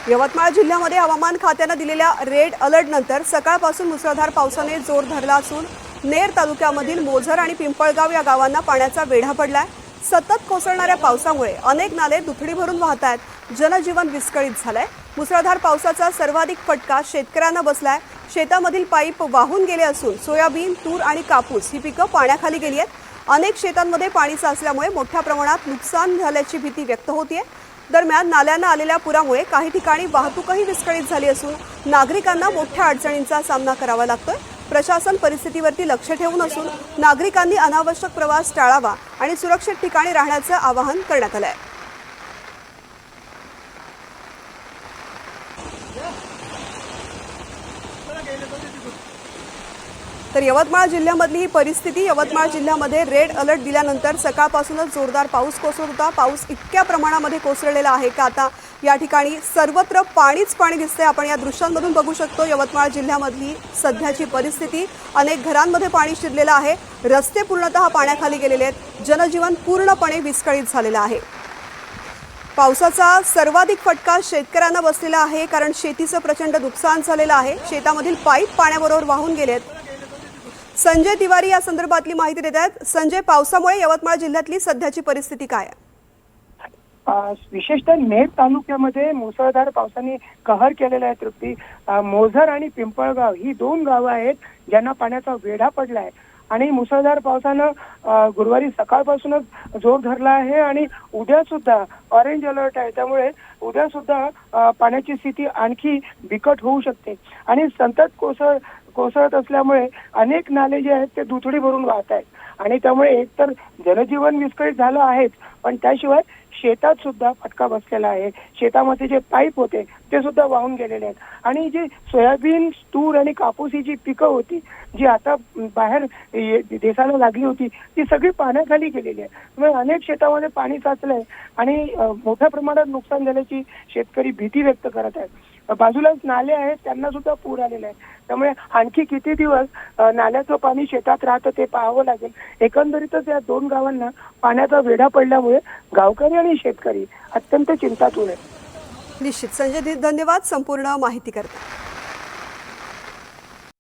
यवतमाळ जिल्ह्यामध्ये हवामान खात्याने दिलेल्या रेड अलर्ट नंतर सकाळपासून मुसळधार पावसाने जोर धरला असून नेर तालुक्यामधील मोझर आणि पिंपळगाव या गावांना पाण्याचा वेढा पडलाय। सतत कोसळणाऱ्या पावसामुळे अनेक नाले दुथडी भरून वाहत आहेत। जनजीवन विस्कळीत झालंय। मुसळधार पावसाचा सर्वाधिक फटका शेतकऱ्यांना बसलाय। शेतामधील पाईप वाहून गेले असून सोयाबीन, तूर आणि कापूस ही पिकं पाण्याखाली गेली आहेत। अनेक शेतांमध्ये पाणी साचल्यामुळे मोठ्या प्रमाणात नुकसान झाल्याची भीती व्यक्त होतीये। दरम्यान नाल्यांना आलेल्या पुरामुळे काही ठिकाणी वाहतूकही विस्कळीत झाली असून नागरिकांना मोठ्या अडचणींचा सामना करावा लागतोय। प्रशासन परिस्थितीवरती लक्ष ठेवून असून नागरिकांनी अनावश्यक प्रवास टाळावा आणि सुरक्षित ठिकाणी राहण्याचं आवाहन करण्यात आलंय। तर यवतमाळ जिल्ह्यामधली ही परिस्थिती। यवतमाळ जिल्ह्यामध्ये रेड अलर्ट दिल्यानंतर सकाळपासूनच जोरदार पाऊस कोसळत होता। पाऊस इतक्या प्रमाणामध्ये कोसळलेला आहे की आता या ठिकाणी सर्वत्र पाणीच पाणी दिसतंय। आपण या दृश्यांमधून बघू शकतो यवतमाळ जिल्ह्यामधली सध्याची परिस्थिती। अनेक घरांमध्ये पाणी शिरलेलं आहे। रस्ते पूर्णतः पाण्याखाली गेलेले आहेत। जनजीवन पूर्णपणे विस्कळीत झालेलं आहे। पावसाचा सर्वाधिक फटका शेतकऱ्यांना बसलेला आहे, कारण शेतीचं प्रचंड नुकसान झालेलं आहे। शेतामधील पाईप पाण्याबरोबर वाहून गेलेत। संजय तिवारी या संदर्भातली माहिती देत आहेत। संजय, पावसामुळे यवतमाळ जिल्ह्यातली सध्याची परिस्थिती काय आहे? विशेषतः नेर तालुक्यामध्ये मुसळधार पावसाने कहर केलेला आहे। तृप्ती, मोझर आणि पिंपळगाव ही दोन गावं आहेत ज्यांना पाण्याचा वेढा पडलाय आणि मुसळधार पावसानं गुरुवारी सकाळपासूनच जोर धरला आहे आणि उद्या सुद्धा ऑरेंज अलर्ट आहे। त्यामुळे उद्या सुद्धा पाण्याची स्थिती आणखी बिकट होऊ शकते आणि सतत कोसळत असल्यामुळे अनेक नाले जे आहेत ते दुथडी भरून वाहत आहेत आणि त्यामुळे एकतर जनजीवन विस्कळीत झालं आहेच, पण त्याशिवाय शेतात सुद्धा फटका बसलेला आहे। शेतामध्ये जे पाईप होते ते सुद्धा वाहून गेलेले आहेत आणि जी सोयाबीन, तूर आणि कापूस ही जी पिकं होती जी आता बाहेर देशाला लागली होती ती सगळी पाण्याखाली गेलेली आहे। त्यामुळे अनेक शेतामध्ये पाणी साचलंय आणि मोठ्या प्रमाणात नुकसान झाल्याची शेतकरी भीती व्यक्त करत आहेत। बाजूलाच नाले आहेत त्यांना सुद्धा पूर आलेला आहे। त्यामुळे आणखी किती दिवस नाल्याचं पाणी शेतात राहतं ते पाहावं लागेल। एकंदरीतच या दोन गावांना पाण्याचा वेढा पडल्यामुळे गावकरी आणि शेतकरी अत्यंत चिंतातूर आहेत। निश्चित संजय, धन्यवाद संपूर्ण माहिती करता।